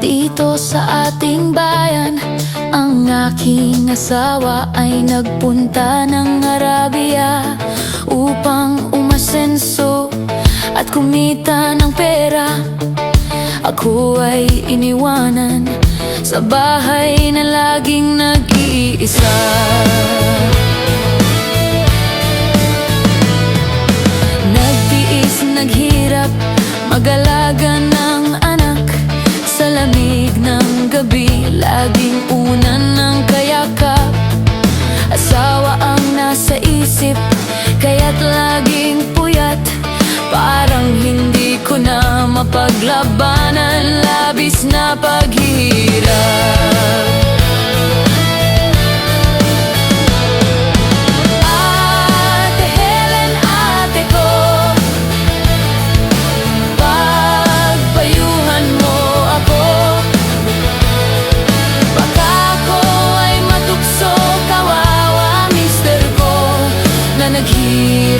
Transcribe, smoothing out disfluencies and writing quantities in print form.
Dito sa ating bayan, ang aking asawa ay nagpunta ng Arabia upang umasenso at kumita ng pera. Ako ay iniwanan sa bahay na laging nag-iisa. Nagtiis, naghirap, mag-alaga ng anak. Sa lamig ng gabi, laging unan ng kayakap. Asawa ang nasa isip, kaya't laging puyat. Parang hindi ko na mapaglabanan, labis na paghihirap. Naghihirap